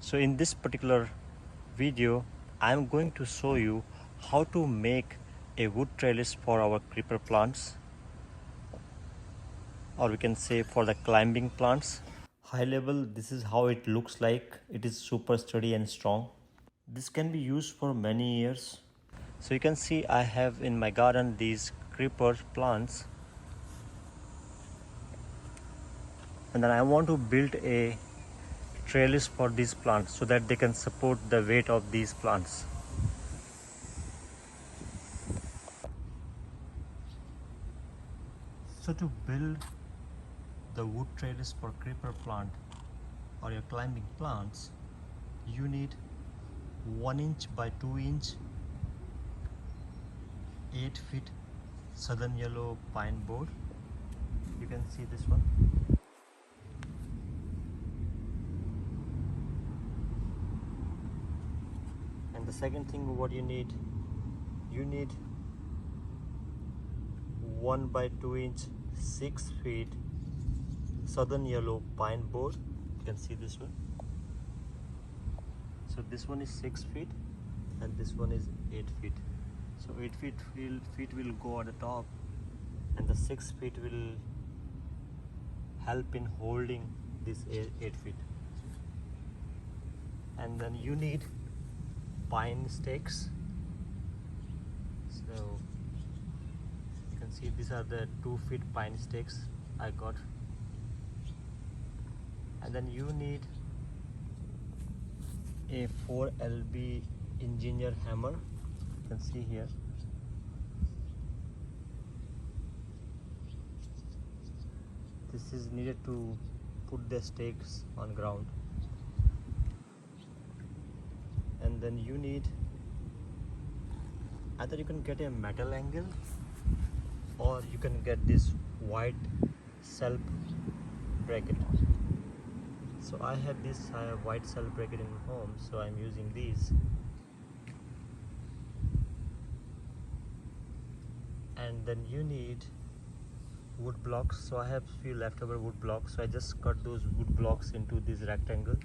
So in this particular video I'm going to show you how to make a wood trellis for our creeper plants, or we can say for the climbing plants. High level, this is how it looks like. It is super sturdy and strong. This can be used for many years. So you can see I have in my garden these creeper plants, and then I want to build a trellis for these plants so that they can support the weight of these plants. So to build the wood trellis for creeper plant or your climbing plants, you need 1 inch by 2 inch 8 feet southern yellow pine board. You can see this one. And the second thing what you need 1 by 2 inch 6 feet southern yellow pine board. You can see this one. So this one is 6 feet and this one is 8 feet. So 8 feet will go at the top, and the 6 feet will help in holding this 8 feet. And then you need pine stakes. So you can see these are the 2 feet pine stakes I got. And then you need a 4 lb engineer hammer. You can see here. This is needed to put the stakes on ground. And then you need, either you can get a metal angle or you can get this white self bracket. So I have this white self bracket in home, so I'm using these. And then you need wood blocks. So I have few leftover wood blocks, so I just cut those wood blocks into this rectangle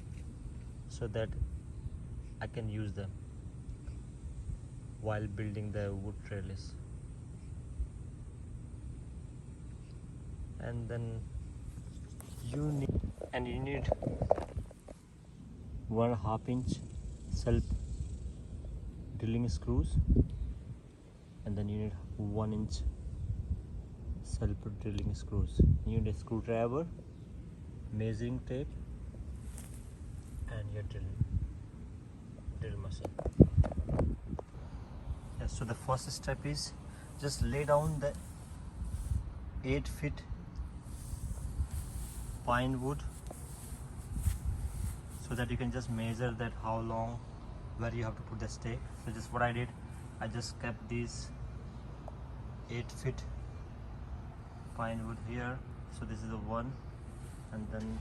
so that I can use them while building the wood trellis. And then you need 1/2 inch self drilling screws, and then you need 1 inch self drilling screws. You need a screwdriver, measuring tape, and your drill machine. Yes, so the first step is just lay down the 8 feet pine wood so that you can just measure that how long, where you have to put the stake. So just what I did, I just kept these 8 feet pine wood here. So this is the one, and then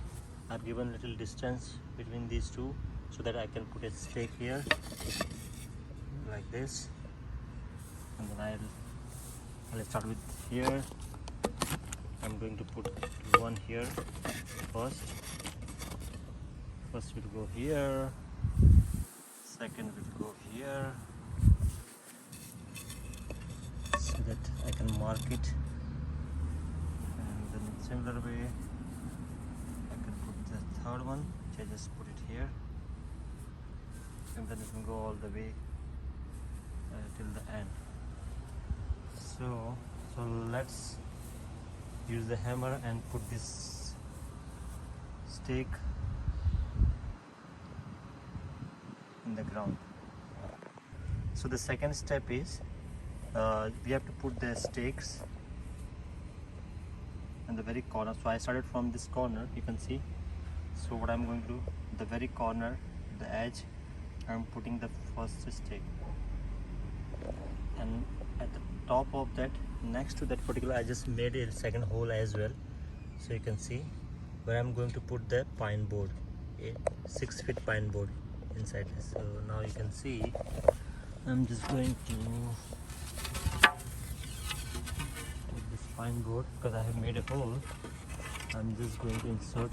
I've given little distance between these two so that I can put a stake here like this. And then I'll start with here. I'm going to put one here first. First will go here, second will go here, so that I can mark it. And then in similar way I can put the third one, which I just put it here, and then it can go all the way till the end. So let's use the hammer and put this stake in the ground. So the second step is we have to put the stakes in the very corner. So I started from this corner, you can see. So what I'm going to do, the very corner, the edge, I'm putting the first stake, and at the top of that, next to that particular, I just made a second hole as well. So you can see where I'm going to put the pine board, a 6 feet pine board inside this. So now you can see I'm just going to put this pine board, because I have made a hole. I'm just going to insert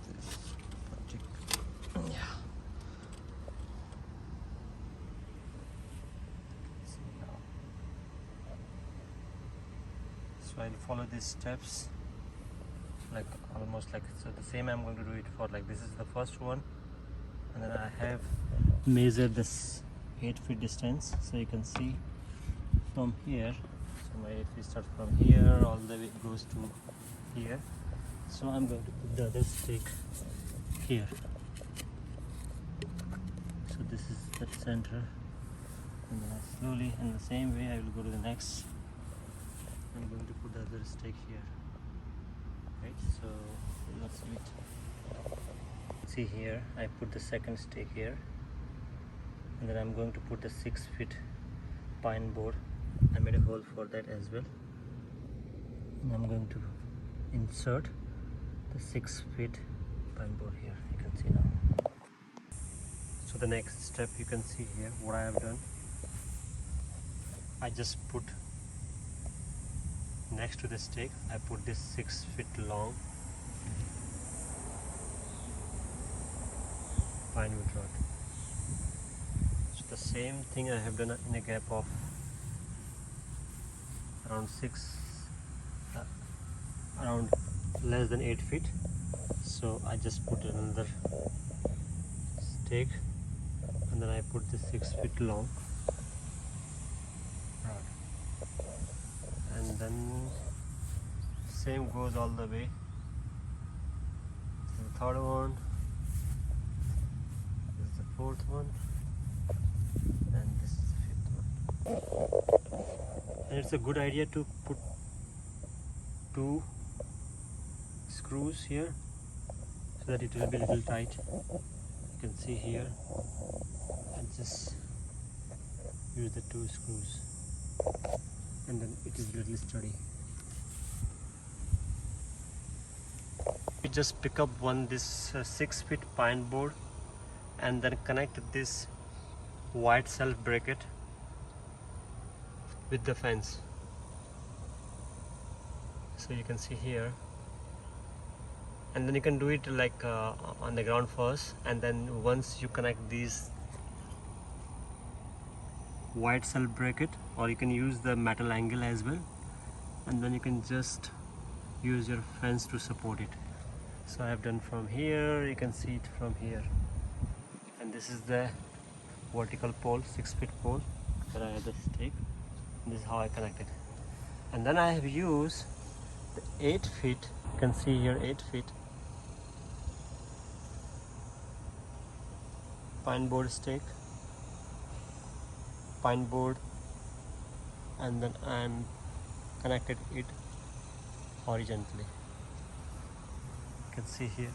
this So I'll follow these steps like almost like so. The same I'm going to do it for like this is the first one, and then I have measured this 8 feet distance, so you can see from here. So my 8 feet starts from here all the way goes to here. So I'm going to put the other stake here. So this is the center, and then I slowly in the same way I will go to the next. I'm going to put the other stake here. Right, so let's wait. See here, I put the second stake here, and then I'm going to put the 6 feet pine board. I made a hole for that as well, and I'm going to insert the 6 feet pine board here. You can see now. So the next step, you can see here what I have done. I just put next to the stake, I put this 6 feet long pine wood rod. So the same thing I have done in a gap of around around less than 8 feet. So I just put another stake, and then I put this 6 feet long rod, and then same goes all the way to the third one. This is the fourth one, and this is the fifth one. And it's a good idea to put 2 screws here so that it will be a little tight. You can see here, and just use the 2 screws, and then it is really sturdy. You just pick up this 6 feet pine board, and then connect this white self bracket with the fence. So you can see here, and then you can do it like on the ground first, and then once you connect these white self bracket, or you can use the metal angle as well, and then you can just use your fence to support it. So I have done from here, you can see it from here, and this is the vertical pole, 6 feet pole that I have the stake. This is how I connect it, and then I have used the 8 feet. You can see here 8 feet pine board stake, pine board, and then I'm connected it horizontally. You can see here,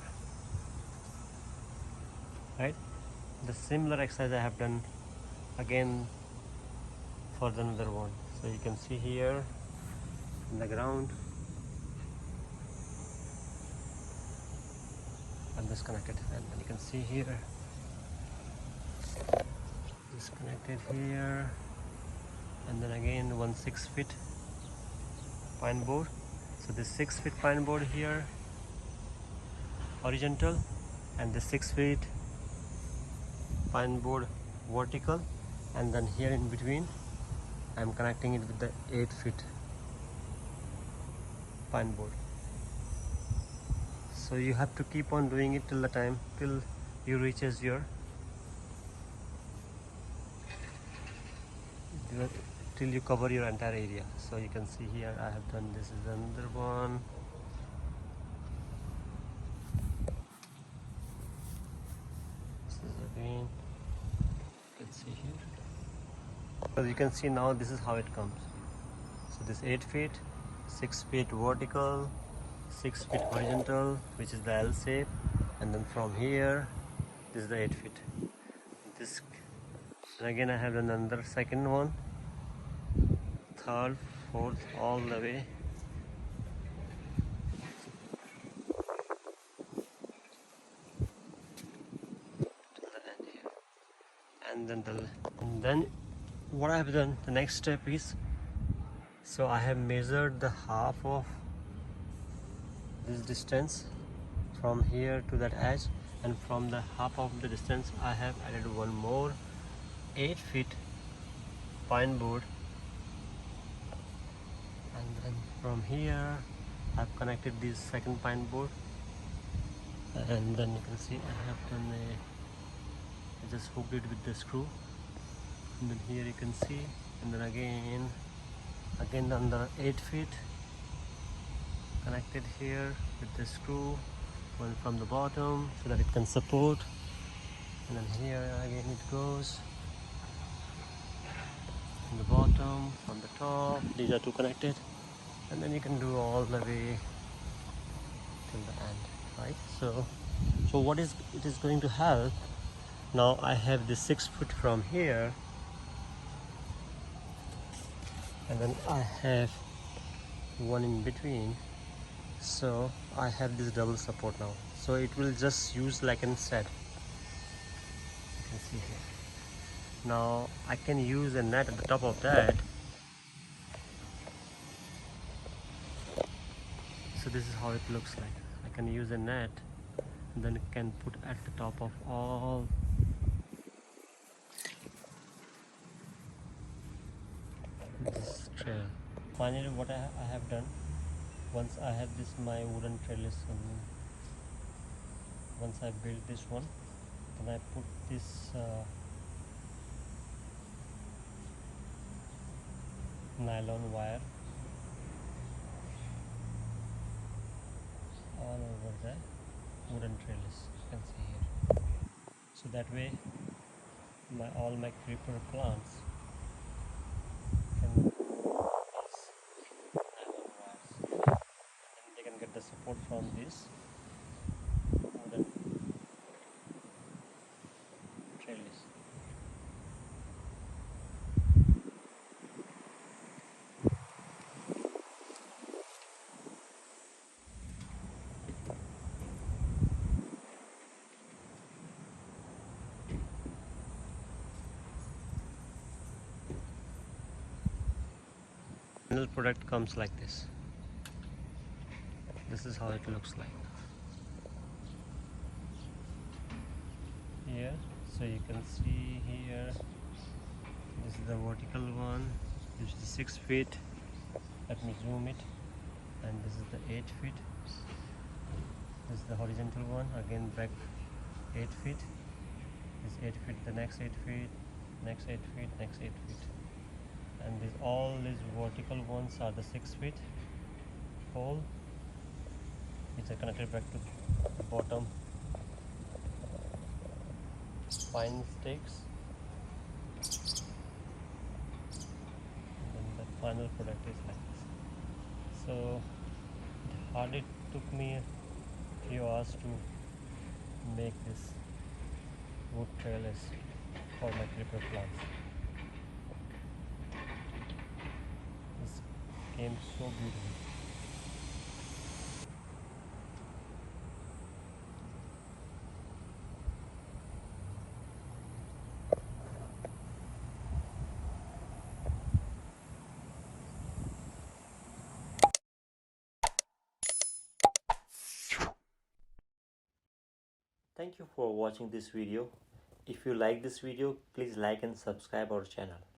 right? The similar exercise I have done again for another one. So you can see here in the ground, I'm disconnected, and then you can see here disconnected here, and then again 6 feet pine board. So this 6 feet pine board here horizontal, and the 6 feet pine board vertical, and then here in between I'm connecting it with the 8 feet pine board. So you have to keep on doing it till you reaches till you cover your entire area. So you can see here I have done, this is another one. This is again, you can see here. So you can see now this is how it comes. So this 8 feet, 6 feet vertical, 6 feet horizontal, which is the L shape, and then from here this is the 8 feet. This, and again I have another second one, third, fourth, all the way. To the end here. And then what I have done, the next step is, so I have measured the half of this distance from here to that edge, and from the half of the distance I have added one more 8 feet pine board, And then from here I've connected this second pine board, and then you can see I have done I just hooked it with the screw, and then here you can see, and then again under 8 feet connected here with the screw, one from the bottom so that it can support, and then here again it goes from the bottom, from the top. These are two connected, and then you can do all the way till the end, right? So what is it is going to help. Now I have this 6 foot from here, and then I have one in between, so I have this double support now, so it will just use like an said. You can see here. Now I can use a net at the top of that, so this is how it looks like. I can use a net, and then can put at the top of all this trail. Finally, what I have done, once I have this my wooden trellis, once I build this one, then I put this nylon wire all over the wooden trellis, you can see here. So that way all my creeper plants can use nylon wires, and they can get the support from this wooden trellis. Final product comes like this. This is how it looks like here. So you can see here, this is the vertical one, which is 6 feet. Let me zoom it. And this is the 8 feet. This is the horizontal one, again back 8 feet. This 8 feet, the next 8 feet, next 8 feet, next 8 feet. And all these vertical ones are the 6 feet pole, which are connected back to the bottom pine stakes. And then the final product is like this. So it hardly took me a few hours to make this wood trellis for my creeper plants. This came so beautiful. Thank you for watching this video. If you like this video, please like and subscribe our channel.